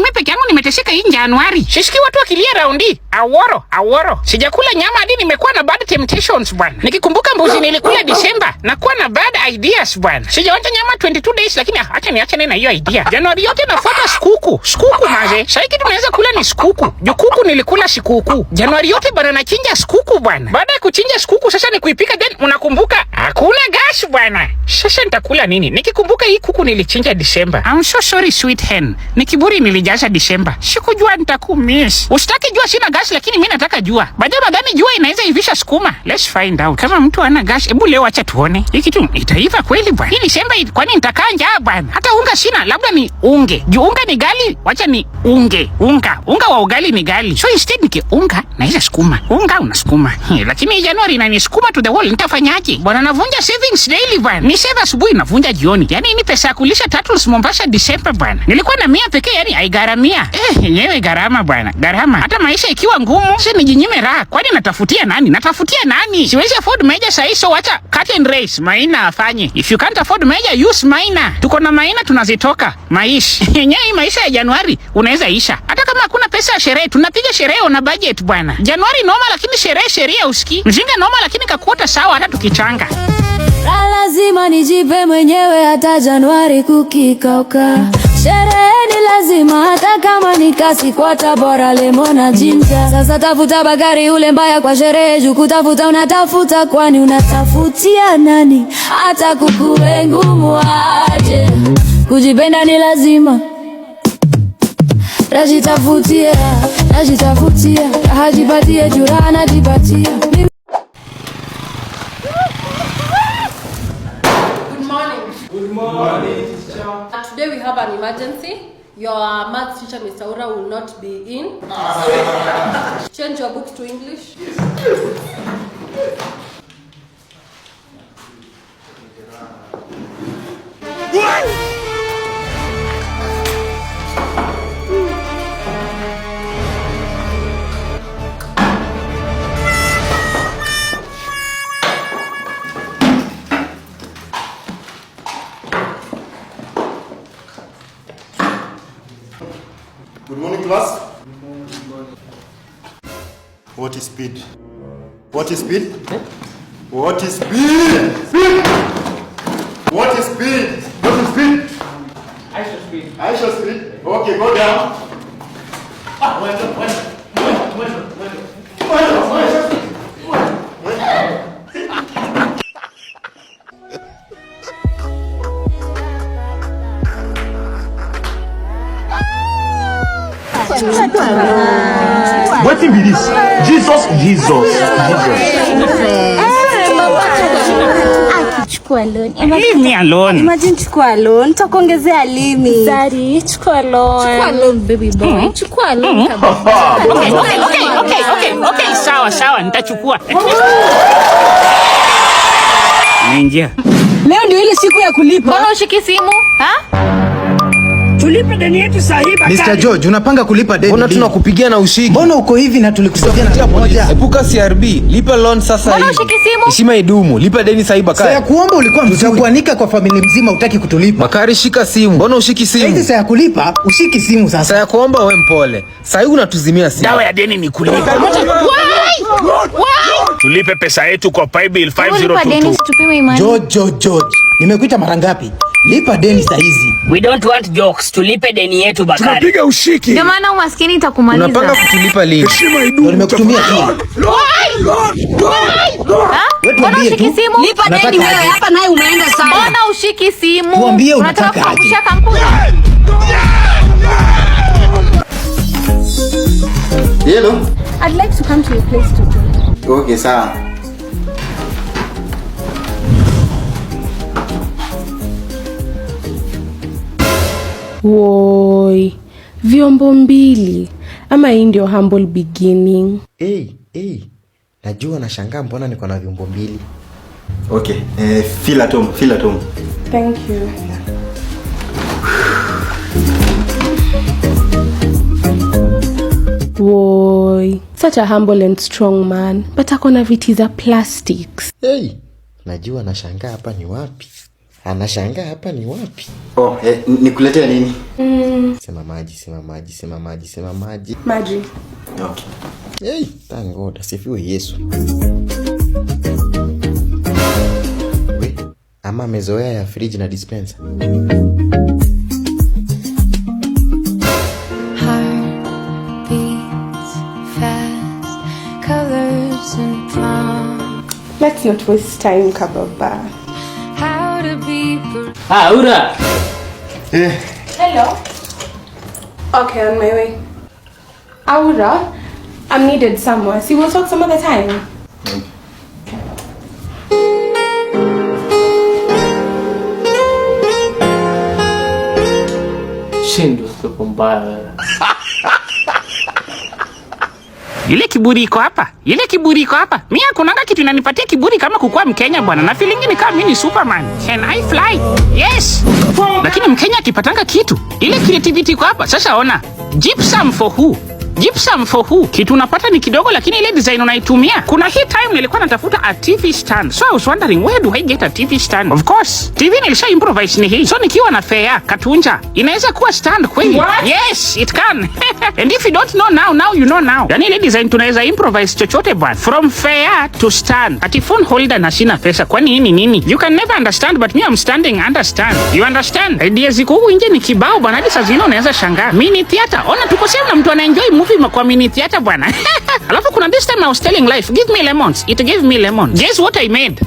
mimi peke yangu nimeteseka hii Januari. Shishiki watu wakilia raundi. Aworo. Sijakula nyama hadi nimekuwa na bad temptations bwana. Nikikumbuka mbuzi nilikula December na kuwa na bad ideas bwana. Sijaonja nyama 22 days lakini acha na hiyo idea. Januari yote nafuata skuku maze. Sasa kitu tunaweza kula ni skuku. Jukuku nilikula sikuku. Januari yote bwana nachinja skuku bwana. Baada ya kuchinja skuku sasa ni kuipika then unakumbuka hakuna gas bwana. Sasa nitakula nini? Nikikumbuka hii kuku nilichinja December. I'm so sorry sweet hen. Nikiburi nilijaza December. Sikujua nitakumiss. Usitaki jua sina gas lakini mimi nataka jua. Baadaye nadhani jua inaweza ivisha sukuma. Let's find out. Kama mtu ana gas, hebu leo acha tuone. Hii kitu itaiva kweli bwana. Hii December kwani nitakaa njaa bwana. Hata unga sina, labda ni unge. Juu unga ni gali, wacha ni unge. Unga wa ugali ni gali. So instead nikiunga na hizo sukuma. Unga unasukuma. Lakini Januari inanisukuma to the wall. Nitafanyaje? Bwana navunja savings daily bwana. Ni save asubuhi navunja jioni. Yaani ni pesa ya kulisha Turtles Mombasa December bwana. Nilikuwa na 100 pekee yani haigaramia. Yenyewe gharama bwana. Gharama. Hata maisha ikiwa ngumu, sasa nijinyime raha. Kwani natafutia nani? Siwezi afford Maina sahi, so wacha cut and race. Maina afanye. If you can't afford Maina, use Maina. Tuko na Maina tunazitoka. Yenyewe maisha ya Januari unaweza isha. Hata kama hakuna pesa ya sherehe, tunapiga sherehe na budget bwana. Januari noma lakini sheria usikii. Mzinga noma lakini kakuota sawa hata tukichanga. Lazima nijipe mwenyewe hata Januari kukikauka. Sherehe ni lazima hata kama ni kasi kwa tabora lemon na ginger. Sasa tafuta bagari ule mbaya kwa sherehe juu kutafuta unatafuta kwani unatafutia nani? Hata kukuwe ngumu aje. Kujipenda ni lazima. Najitafutia, hajipatie jura najipatia. Good morning, teacher. Today we have an emergency. Your maths teacher, Mr. Ura, will not be in. Change your books to English. Yes. Good morning, class. Good morning. What is speed? What is speed? What is speed? What is speed? What is speed? I shall speed. Okay, go down. What is this? Jesus. Chukua loan. Leave me alone. Imagine chukua loan. Nitakuongezea limit. Zari, chukua loan. Chukua loan baby boy. Chukua loan kabisa. Okay, sawa, nitachukua. Ninja. Leo ndio ile siku ya kulipa. Mbona ushiki simu? Tulipe deni yetu sahihi Bakari. Mr. George, unapanga kulipa deni. Mbona tunakupigia na ushiki? Mbona uko hivi na tulikusaidia na moja? Epuka CRB, lipa loan sasa hivi. Mbona ushiki simu? Heshima idumu, lipa deni sahihi Bakari. Sasa kuomba ulikuwa mtakuanika kwa familia mzima utaki kutulipa. Bakari shika simu. Mbona ushiki simu? Sasa ya kulipa, ushiki simu sasa. Sasa ya kuomba wewe mpole. Sasa hivi unatuzimia simu. Dawa ya deni ni kulipa. Tulipe pesa yetu kwa paybill 5022. George. Nimekuita mara ngapi? Lipa deni saa hizi. We don't want jokes. Tulipe deni yetu Bakari. Tunapiga ushiki. Ndio maana umaskini itakumaliza. Unapanga kutulipa lini? Heshima idumu. Nimekutumia hii. Mbona ushiki simu? Lipa deni wewe, hapa naye umeenda sana. Mbona ushiki simu? Tuambie unataka aje. kuangusha kampuni. Hello. I'd like to come to your place to drink. Okay, sawa. Woi, vyombo mbili ama hii ndio humble beginning. Najua nashangaa mbona niko na vyombo mbili. Okay, feel at home. Thank you. Woi, such a humble and strong man, but akona viti za plastics. Najua nashangaa hapa ni wapi. Anashangaa hapa ni wapi? Oh, nikuletea nini? Sema maji, sema maji, sema maji, sema maji. Maji. Okay. Hey, thank God, asifiwe Yesu. We, ama amezoea ya fridge na dispenser. Let's not waste time, Kababa. Aura. Hello. Okay, on my way. Aura, I'm needed somewhere. See, we'll talk some other time. Shindo pepo mbaya. Ile kiburi iko hapa. Ile kiburi iko hapa. Mimi hakunanga kitu inanipatia kiburi kama kukua Mkenya bwana. Na feeling ni kama mimi ni Superman. Can I fly? Yes. Lakini Mkenya akipatanga kitu, ile creativity iko hapa. Sasa ona. Gypsum for who? Gypsum for who? Kitu unapata ni kidogo lakini ile design unaitumia. Kuna hii time nilikuwa natafuta a TV stand. So I was wondering where do I get a TV stand? Of course, TV nilisha improvise ni hii. So nikiwa na fare katunja, inaweza kuwa stand kweli? Yes, it can. And if you don't know now you know now. Yani ile design tunaweza improvise chochote bwana. From fare to stand. Ati phone holder na sina pesa. Kwani nini? You can never understand but me I'm standing understand. You understand? Ideas ziko huko nje ni kibao bwana. Hadi saa zingine unaweza shangaa. Mini theater. Ona tuko sema na mtu anaenjoy movie kwa mini theater bwana. Alafu kuna this time I was telling life, give me lemons. It gave me lemons. Guess what I made?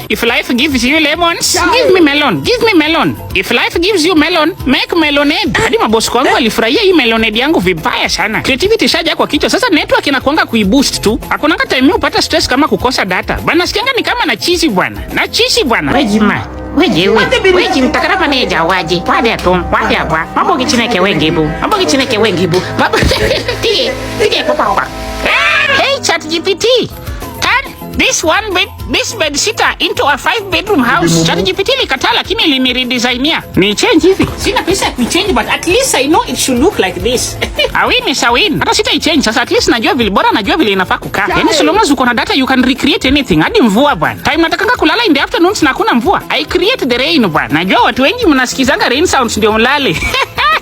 If life gives you lemons, give me melon. Give me melon. If life gives you melon, make melonade. Hadi mabosi wangu walifurahia hii melonade yangu vibaya sana. Creativity shaja kwa kichwa. Sasa network inakuanga kuiboost tu. Hakuna time upata stress kama kukosa data. Bana sikianga ni kama na cheesy bwana. Na cheesy bwana. Wejima. Weji mtakarapa neja waje. Wade atom. Wade abwa. Mambo kichineke wengibu. Baba. Tige papa. Hey ChatGPT. Turn this bed sitter into a 5-bedroom house. ChatGPT likataa lakini iliniredesignia. Ni change hivi. Sina pesa ya kuichange but at least I know it should look like this. Awin. Hata sita i-change sasa at least najua vile inafaa kukaa. Yaani so long as uko na data you can recreate anything. Hadi mvua bwana. Time natakanga kulala in the afternoons na hakuna mvua. I create the rain bwana. Najua watu wengi mnasikizanga rain sounds ndio mlale.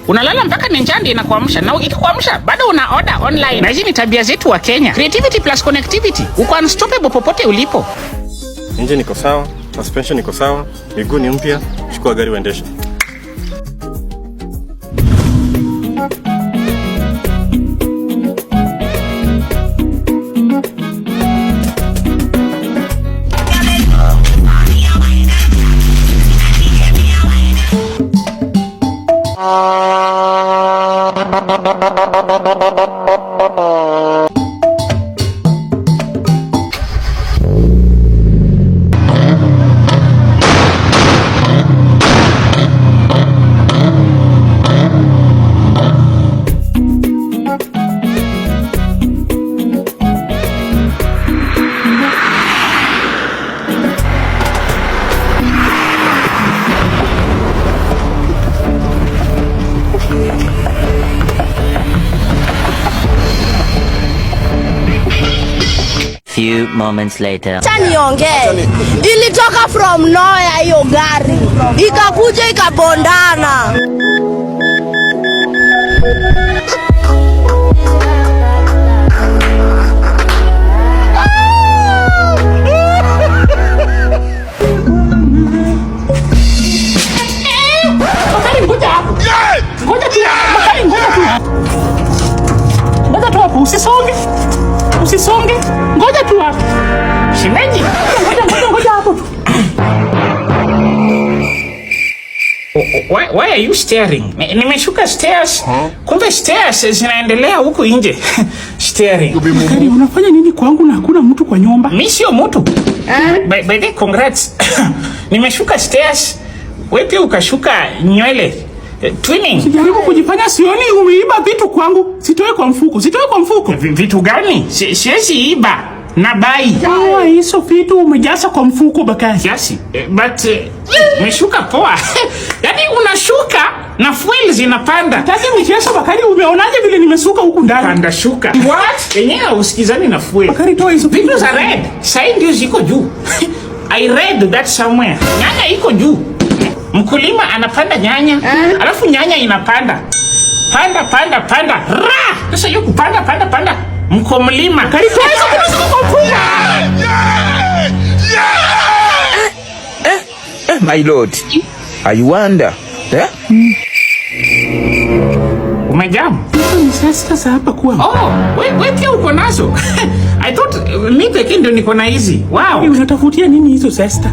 Unalala mpaka nenjandi inakuamsha na ikikuamsha bado una order online. Na hizi ni tabia zetu wa Kenya. Creativity plus connectivity. Uko unstoppable popote ulipo. Engine niko sawa, suspension niko sawa, miguu ni mpya, chukua gari uendeshe. Few moments later. Niongee. Ilitoka from nowhere hiyo gari. Ikakuja ikabondana. Usisonge. Ngoja tu hapo. Shimeji. Ngoja hapo tu. Why are you staring? Nimeshuka stairs. Kumbe stairs zinaendelea huko nje. Staring. Unafanya nini kwangu na hakuna mtu kwa nyumba? Mimi sio mtu. By the congrats. Nimeshuka stairs. Wewe pia ukashuka nywele. Twinning. Sijaribu kujifanya sioni umeiba vitu kwangu. Sitoe kwa mfuko. Vitu gani? Siwezi iba. Na bai. Hizo vitu umejaza kwa mfuko Bakari. Kiasi. But umeshuka poa. Yaani unashuka na fuel zinapanda. Tati mchezo Bakari, umeonaje vile nimesuka huku ndani? Panda shuka. What? Yenyewe usikizani na fuel. Bakari toa hizo vitu za red. Sasa ndio ziko juu. I read that somewhere. Nyanya iko juu. Mkulima anapanda nyanya, alafu nyanya inapanda. Panda. Ra! Sasa hiyo kupanda. Mkulima. Kalifanya kupanda. My lord. I wonder. Umejam? Sasa hapa kwa. Oh, wewe pia uko nazo. I thought mimi pekee ndio niko na hizi. Wow. Unatafutia nini hizo sister?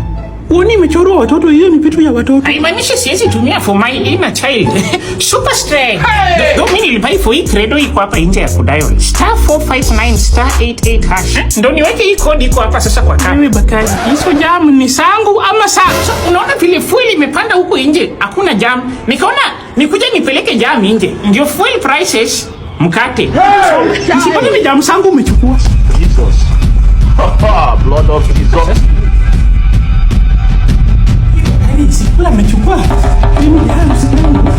Uoni imechorwa watoto, hiyo ni vitu ya watoto. Haimaanishi siwezi tumia for my inner child. Super strength. Ndio mimi nilipai for hii credo iko hapa nje ya kudial. *459*88#. Ndio niweke hii code iko hapa sasa kwa kama. Wewe Bakazi, hizo jam ni sangu ama So, unaona vile fuel imepanda huko nje, hakuna jam. Nikaona nikuja nipeleke jam nje. Ndio fuel prices mkate. Msipone ni jam sangu umechukua. Jesus. Blood of Jesus. Sikula amechukua. Mimi jam sangu.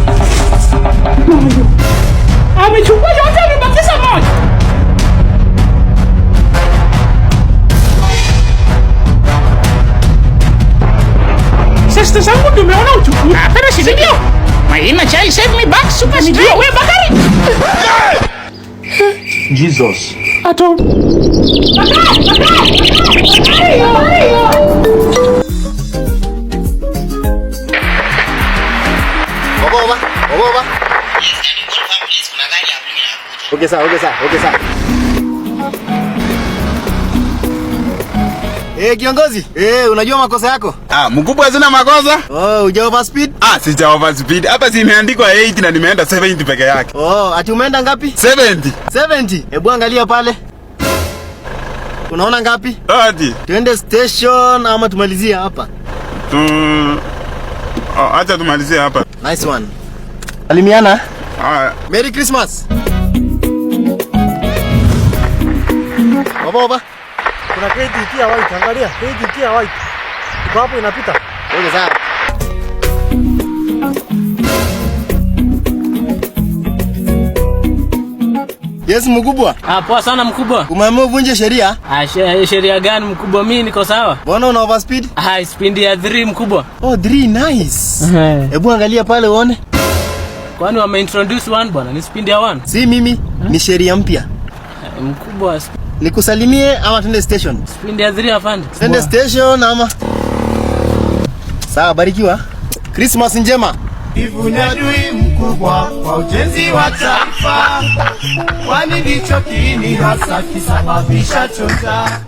Amechukua yote, amebakisha moja. Sasa sangu tumeona uchukua. Hapana, si ndio? My inner child save me back, super strength. Wewe Bakari. Jesus. Ato. Oba. Okay, sawa. Kiongozi, unajua makosa yako? Mkubwa hazina makosa? Uja overspeed? Sija overspeed. Hapa si imeandikwa 8 na nimeenda 70 peke yake. Ati umeenda ngapi? 70. 70? Hebu angalia pale. Unaona ngapi? Ati. Tuende station ama tumalizie hapa? Acha tumalizie hapa. Nice one. Salimiana. Merry Christmas. Baba. Kuna KTT ya white, angalia. KTT ya white. Iko hapo inapita. Okay, sawa. Yes, mkubwa. Poa sana mkubwa. Umeamua uvunje sheria? Sheria gani mkubwa? Mimi niko sawa. Mbona una overspeed? Speed ya 3 mkubwa. 3 nice. Hebu angalia pale uone. Kwani wameintroduce 1 bwana? Ni speed ya 1. Si mimi, ni sheria mpya. Mkubwa. Nikusalimie ama twende station? Speed ya 3 afande. Twende station ama. Sawa, barikiwa. Christmas njema. Ivunyadui mkubwa kwa ujenzi wa taifa, kwani ndicho kiini hasa kisababisha chota.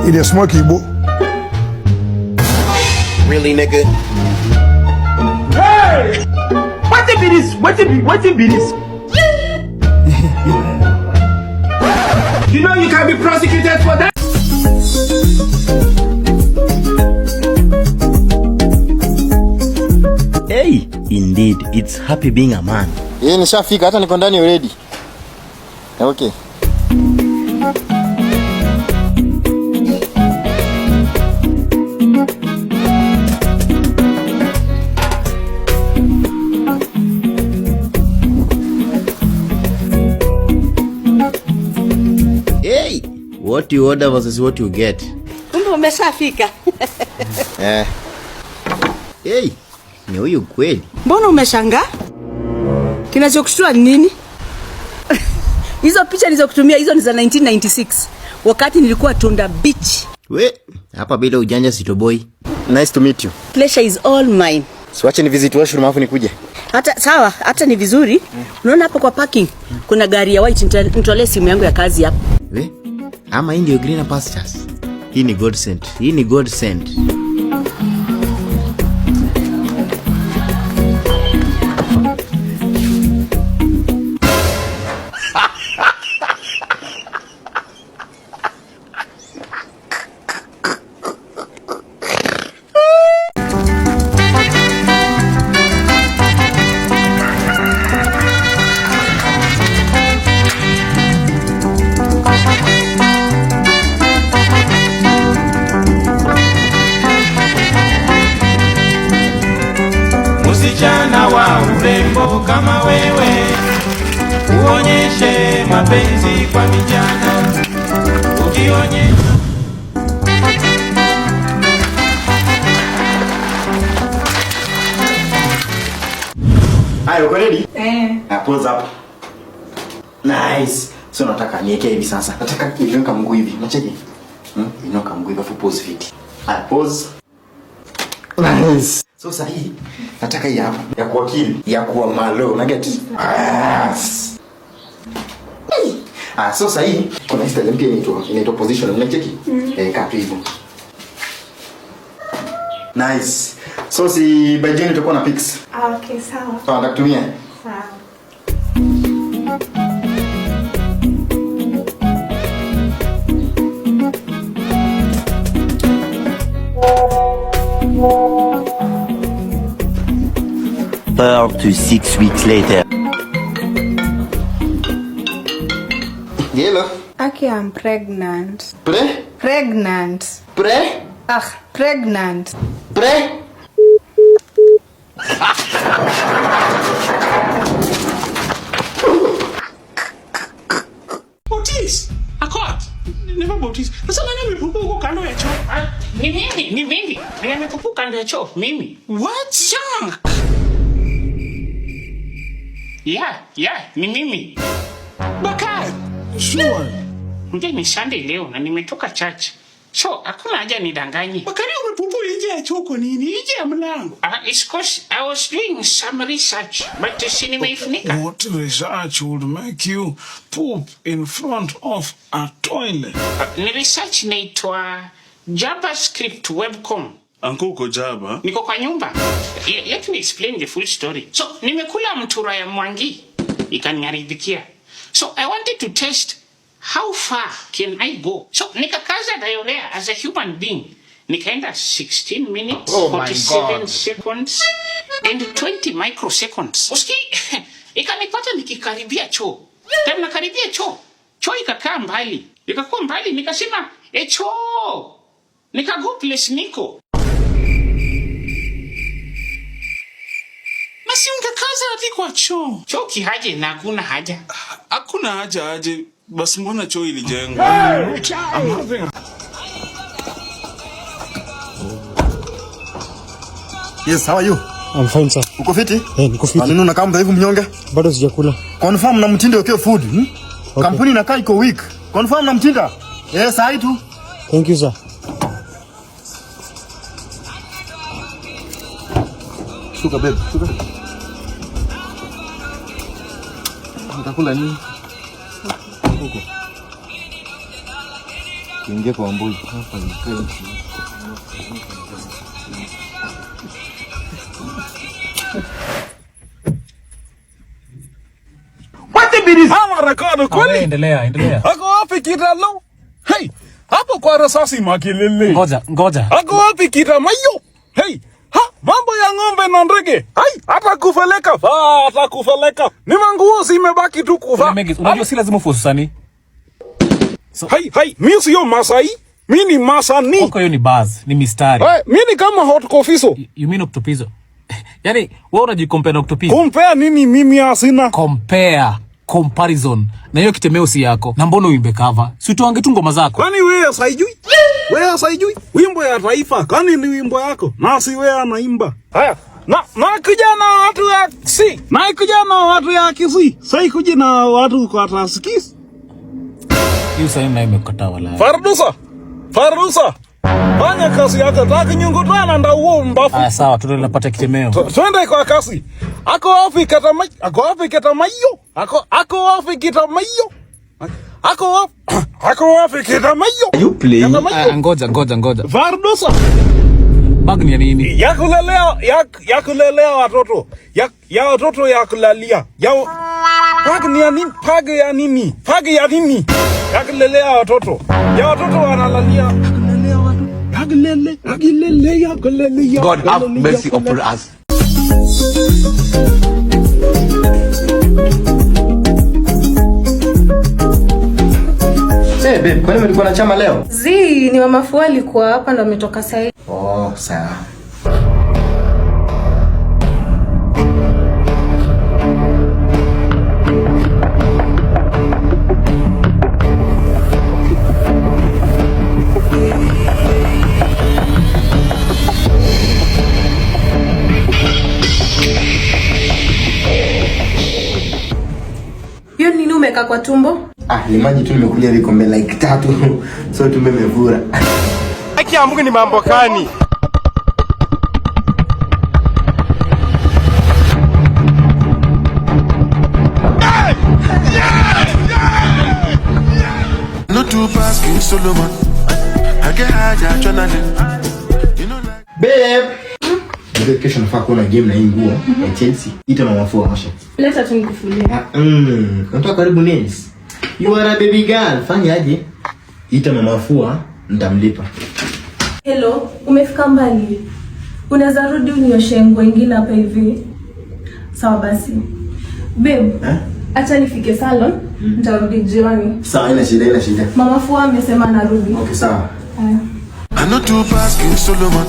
Il est smart Kibo. Really, nigga? Hey! What be this? What be this? You know you can be prosecuted for that. Hey, indeed, it's happy being a man. Nishafika, hata niko ndani already. Okay. Hey, what you order versus what you get. Kumbe umeshafika. Hey, ni huyu kweli. Mbona umeshangaa? Kinachokushtua ni nini? Hizo picha nilizokutumia hizo ni za 1996. Wakati nilikuwa Tunda Beach. We, hapa bila ujanja Sitoboy. Nice to meet you. Pleasure is all mine. Siwache ni visit washroom afu nikuje. Hata ni vizuri. Unaona hapo kwa parking kuna gari ya white, nitolee simu yangu ya kazi hapo. We, ama hii ndio greener pastures. Hii ni God sent. msichana wa urembo kama wewe, uonyeshe mapenzi kwa vijana, ukionyesha. Ayo, uko ready? Pose up. Nice. So nataka niweke hivi sasa. Nataka inuka mguu hivi. Unacheki? Inuka mguu hivi afu pose fit. Pose. Nice. So sasa hii nataka hii hapa ya kuakili, ya kuwa malo, una get? So sasa hii kuna style mpya inaitwa position, unacheki? Kaa tu hivyo. Nice. So si by Jane tutakuwa na pics. Okay, sawa. Sawa, ndakutumia. Sawa. To 6 weeks later. Hello. Okay, I'm pregnant. Pregnant. Pregnant. Bautis. Akot. Never Bautis. Sasa nani amepupa huko kando ya choo? Ni mimi. Nani amepupa kando ya choo? Mimi. What? Junk. Yeah, ni mimi. Baka. Sure. Nje ni Sunday leo na nimetoka church. So, hakuna haja nidanganye. Bakari umepupu nje ya choo kwa nini? Nje ya mlango. It's cause I was doing some research. But si nimeifunika. What research would make you poop in front of a toilet? Ni research inaitwa JavaScript Webcom. Anko uko Java? Niko kwa nyumba. Let me explain the full story. So, nimekula mtura ya Mwangi. Ikaniaribikia. So, I wanted to test how far can I go? So, nikakaza diarrhea as a human being. Nikaenda 16 minutes, 47 seconds, and 20 microseconds. Uski, ikanipata nikikaribia choo. Time nakaribia choo. Choo ikakaa mbali. Ikakuwa mbali, nikasema, choo. Nikago place niko. Masi ungekaza hadi kwa choo. Choo kihaje na hakuna haja. Hakuna haja aje. Basi mbona choo ilijengwa? Yes, how are you? I'm fine, sir. Uko fiti? Niko fiti. Nini unakaa mdhaifu mnyonge? Bado sijakula. Confirm na mtindo ukiwa food. Okay. Kampuni inakaa iko weak. Confirm na mtinda. Yes, hai tu. Thank you, sir. Shuka babe, shuka. Utakula nini? Huko. Kiingia kwa mbuzi hapa ni French. What bidii? Hawa rekodi kweli? Endelea. Ako wapi kitalo? Hey, hapo kwa risasi makelele. Ngoja. Ako wapi kitamayo? Hey, mambo ya ng'ombe na ndege. Hai, hata kufeleka. Ni manguo zimebaki tu kufa. Unajua si lazima ufususani. So, hai, mimi sio Masai. Mimi ni Masani. Huko hiyo ni buzz, ni mistari. Mimi ni kama hot cofiso. You mean octopizo? Yaani, wewe unajicompare na octopizo. Compare nini mimi asina? Comparison. Na hiyo kitemeo si yako. Na mbona uimbe cover? Si tuange tu ngoma zako. Kwani wewe saijui? Wimbo ya taifa. Kwani ni wimbo yako? Na si wewe anaimba. Haya. Na kijana watu ya si. Na kijana watu ya kisi. Sai kujina watu kwa taskis. Hiyo sasa imekataa wala. Fardusa. Fanya kazi yako. Taki nyungu tena ndio uo mbafu. Sawa, tunapata kitemeo. Twende kwa kasi. Ako wapi kitamayo? Ako wapi kitamayo? You play? Ngoja. Fardusa. Bag ni nini? Ya kulelea watoto. Ya watoto ya kulalia. Bag ni nini? Bag ya nini? Ya kulelea watoto. Ya watoto wanalalia. God have mercy upon us. Babe, kwani mlikuwa na chama leo? Ni mama Fua alikuwa hapa ndo ametoka sasa. Sawa. Hiyo nini umeka kwa tumbo? Ni maji tu nimekulia vikombe like 3. So tumbe mevura. Haki ya Mungu ni mambo gani? No two pass King Solomon. I get high adrenaline. You know like Babe. Ndio kesho nafaa kuona game na hii nguo ya Chelsea. Ita mama fua washa. Leta tu nikufulie. Unataka karibu nails. You are a baby girl. Fanya aje? Ita mama fua nitamlipa. Hello, umefika mbali. Unaweza rudi unioshe nguo nyingine hapa hivi. Sawa basi. Babe, acha nifike salon, nitarudi jioni. Sawa, ina shida. Mama fua amesema narudi. Okay, sawa. I know two pass King Solomon.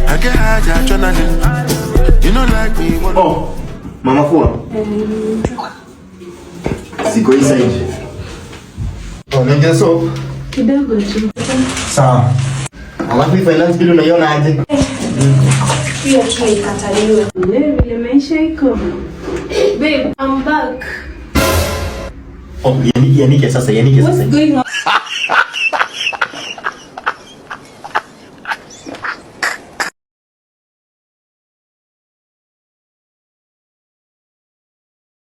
I get high adrenaline. You know like me. Mama fua. Siko inside. Nenda soap. Kidogo tu. Sawa. Alafu finance bill unaiona aje? Hiyo tu ikataliwe. Vile maisha iko. Babe, I'm back. Yanike sasa. What's going on?